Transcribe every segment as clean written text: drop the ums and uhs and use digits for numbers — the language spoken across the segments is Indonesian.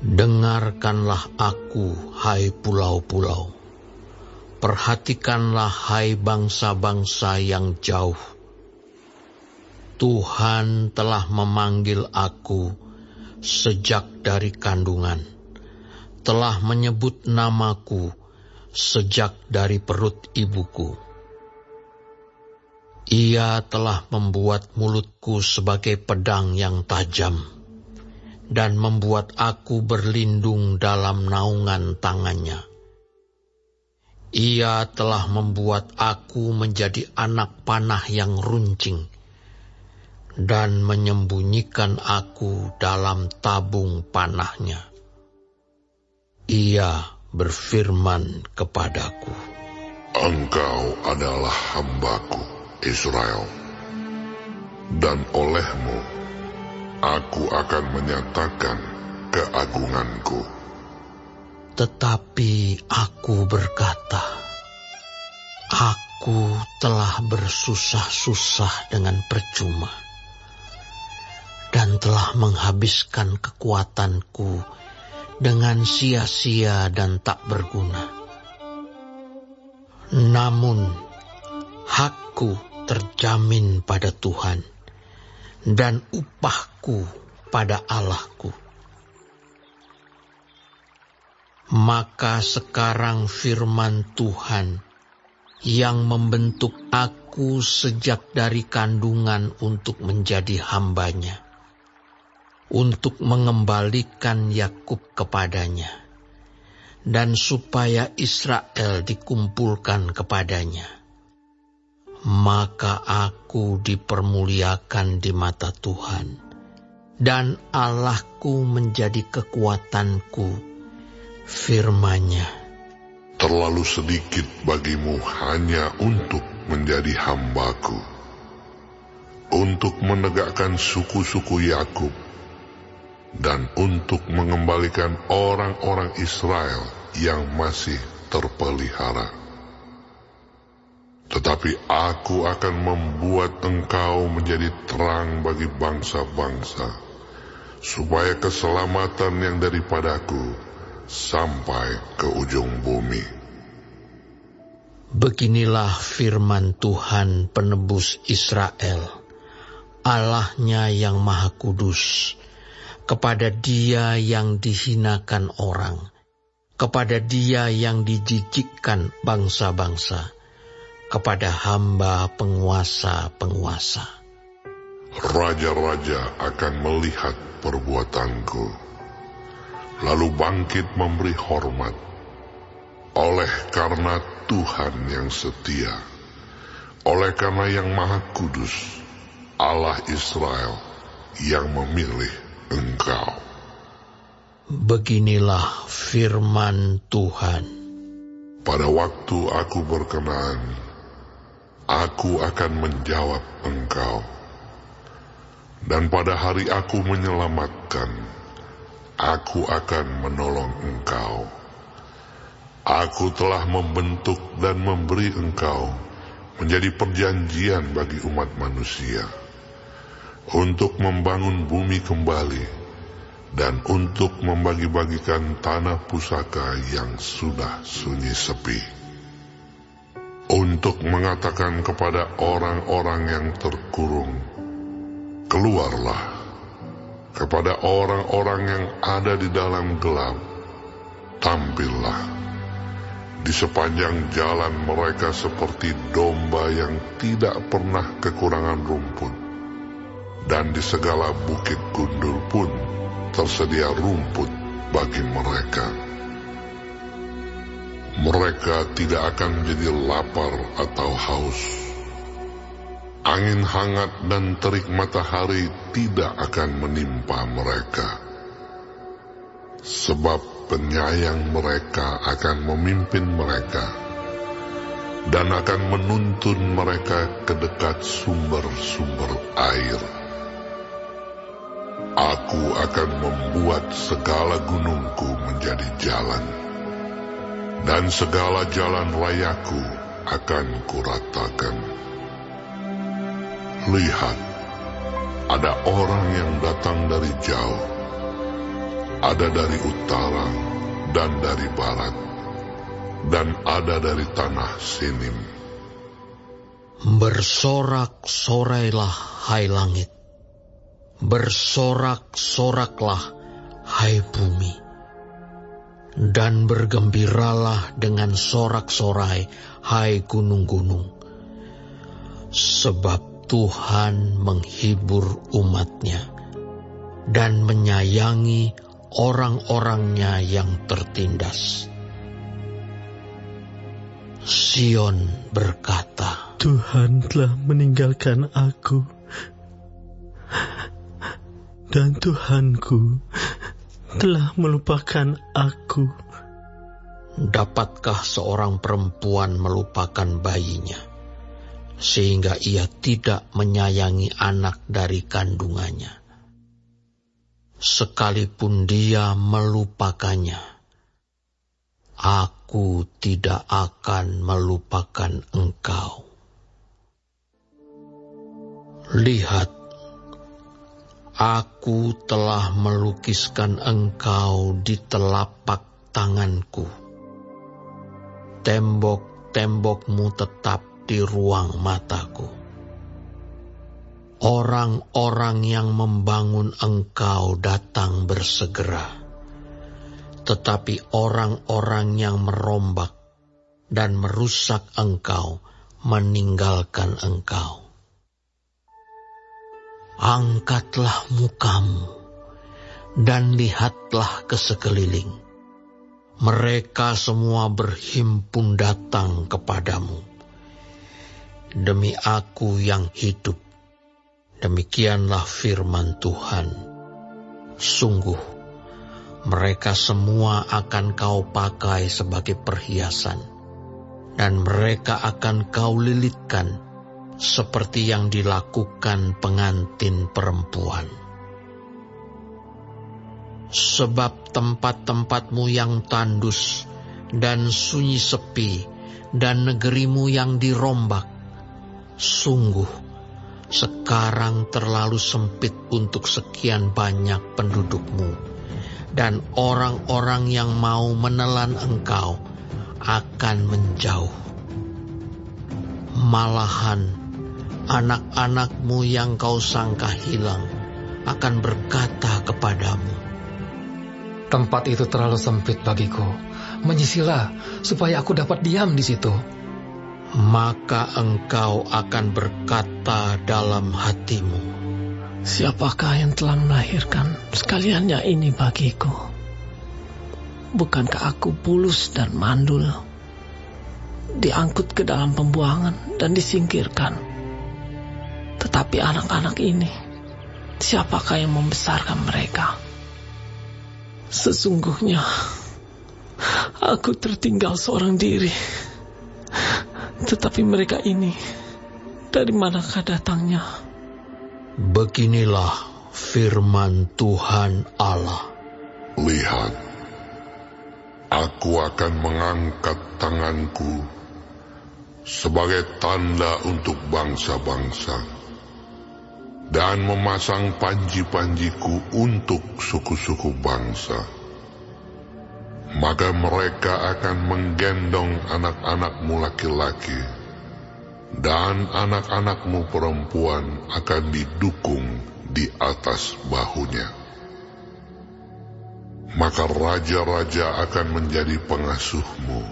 Dengarkanlah aku, hai pulau-pulau. Perhatikanlah, hai bangsa-bangsa yang jauh. Tuhan telah memanggil aku sejak dari kandungan, telah menyebut namaku sejak dari perut ibuku. Ia telah membuat mulutku sebagai pedang yang tajam, dan membuat aku berlindung dalam naungan tangannya. Ia telah membuat aku menjadi anak panah yang runcing, dan menyembunyikan aku dalam tabung panahnya. Ia berfirman kepadaku, Engkau adalah hamba-Ku, Israel, dan olehmu Aku akan menyatakan keagungan-Ku. Tetapi aku berkata, aku telah bersusah-susah dengan percuma, dan telah menghabiskan kekuatanku dengan sia-sia dan tak berguna. Namun, hakku terjamin pada Tuhan, dan upahku pada Allahku. Maka sekarang firman Tuhan yang membentuk aku sejak dari kandungan untuk menjadi hambanya, untuk mengembalikan Yakub kepadanya, dan supaya Israel dikumpulkan kepadanya. Maka aku dipermuliakan di mata Tuhan, dan Allahku menjadi kekuatanku. Firman-Nya, terlalu sedikit bagimu hanya untuk menjadi hamba-Ku, untuk menegakkan suku-suku Yakub, dan untuk mengembalikan orang-orang Israel yang masih terpelihara. Tetapi aku akan membuat engkau menjadi terang bagi bangsa-bangsa, supaya keselamatan yang daripadaku sampai ke ujung bumi. Beginilah firman Tuhan penebus Israel, Allahnya yang Maha Kudus, kepada Dia yang dihinakan orang, kepada Dia yang dijijikkan bangsa-bangsa, kepada hamba penguasa-penguasa. Raja-raja akan melihat perbuatanku, lalu bangkit memberi hormat, oleh karena Tuhan yang setia, oleh karena yang Maha Kudus, Allah Israel yang memilih engkau. Beginilah firman Tuhan. Pada waktu aku berkenan, aku akan menjawab engkau, dan pada hari aku menyelamatkan, aku akan menolong engkau. Aku telah membentuk dan memberi engkau menjadi perjanjian bagi umat manusia, untuk membangun bumi kembali, dan untuk membagi-bagikan tanah pusaka yang sudah sunyi sepi, untuk mengatakan kepada orang-orang yang terkurung, keluarlah, kepada orang-orang yang ada di dalam gelap, tampillah. Di sepanjang jalan mereka seperti domba yang tidak pernah kekurangan rumput, dan di segala bukit gundul pun tersedia rumput bagi mereka. Mereka tidak akan menjadi lapar atau haus. Angin hangat dan terik matahari tidak akan menimpa mereka, sebab penyayang mereka akan memimpin mereka, dan akan menuntun mereka ke dekat sumber-sumber air. Aku akan membuat segala gunungku menjadi jalan, dan segala jalan rayaku akan kuratakan. Lihat, ada orang yang datang dari jauh. ada dari utara dan dari barat, dan ada dari tanah Sinim. Bersorak-sorailah, hai langit. Bersorak-soraklah, hai bumi. Dan bergembiralah dengan sorak-sorai, hai gunung-gunung. Sebab Tuhan menghibur umat-Nya dan menyayangi orang-orangnya yang tertindas. Sion berkata, Tuhan telah meninggalkan aku, dan Tuhanku telah melupakan aku. dapatkah seorang perempuan melupakan bayinya, sehingga ia tidak menyayangi anak dari kandungannya? Sekalipun dia melupakannya, aku tidak akan melupakan engkau. Lihat, aku telah melukiskan engkau di telapak tanganku. Tembok-tembokmu tetap di ruang mataku. Orang-orang yang membangun engkau datang bersegera, tetapi orang-orang yang merombak dan merusak engkau meninggalkan engkau. Angkatlah mukamu dan lihatlah ke sekeliling. Mereka semua berhimpun datang kepadamu. Demi aku yang hidup, demikianlah firman Tuhan. Sungguh, mereka semua akan kau pakai sebagai perhiasan, dan mereka akan kau lilitkan seperti yang dilakukan pengantin perempuan. Sebab tempat-tempatmu yang tandus dan sunyi sepi, dan negerimu yang dirombak, sungguh sekarang terlalu sempit untuk sekian banyak pendudukmu, dan orang-orang yang mau menelan engkau akan menjauh. Malahan anak-anakmu yang kau sangka hilang akan berkata kepadamu, tempat itu terlalu sempit bagiku. Menyisilah supaya aku dapat diam di situ. Maka engkau akan berkata dalam hatimu, Siapakah yang telah melahirkan sekaliannya ini bagiku? Bukankah aku bulus dan mandul, diangkut ke dalam pembuangan dan disingkirkan? Tetapi anak-anak ini, siapakah yang membesarkan mereka? Sesungguhnya aku tertinggal seorang diri. Tetapi mereka ini, dari manakah datangnya? beginilah firman Tuhan Allah. Lihat, aku akan mengangkat tanganku sebagai tanda untuk bangsa-bangsa, dan memasang panji-panjiku untuk suku-suku bangsa. Maka mereka akan menggendong anak-anakmu laki-laki, dan anak-anakmu perempuan akan didukung di atas bahunya. Maka raja-raja akan menjadi pengasuhmu,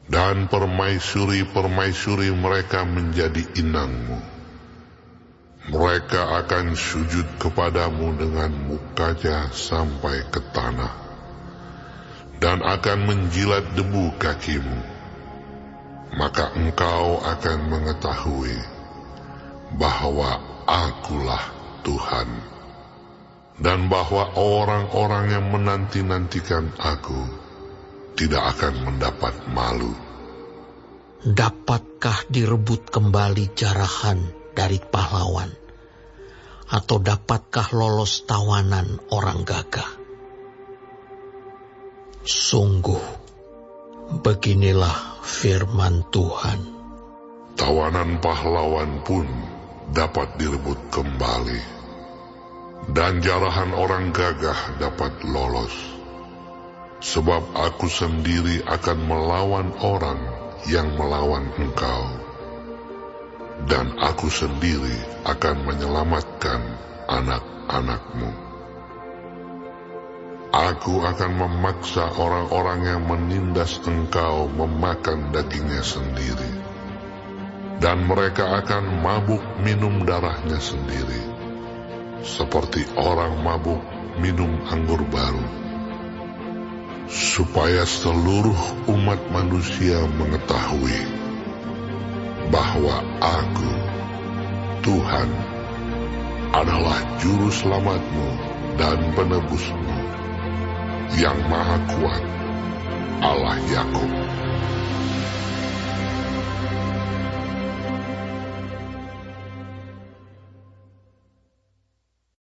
dan permaisuri-permaisuri mereka menjadi inangmu. Mereka akan sujud kepadamu dengan mukanya sampai ke tanah, dan akan menjilat debu kakimu. Maka engkau akan mengetahui bahwa Akulah Tuhan, dan bahwa orang-orang yang menanti-nantikan Aku tidak akan mendapat malu. Dapatkah direbut kembali jarahan dari pahlawan? Atau dapatkah lolos tawanan orang gagah? Sungguh, beginilah firman Tuhan. Tawanan pahlawan pun dapat direbut kembali, dan jarahan orang gagah dapat lolos. Sebab aku sendiri akan melawan orang yang melawan engkau, dan aku sendiri akan menyelamatkan anak-anakmu. Aku akan memaksa orang-orang yang menindas engkau memakan dagingnya sendiri, dan mereka akan mabuk minum darahnya sendiri, seperti orang mabuk minum anggur baru, supaya seluruh umat manusia mengetahui bahwa aku, Tuhan, adalah juru selamatmu dan penebusmu, yang Maha Kuat, Allah Yakub.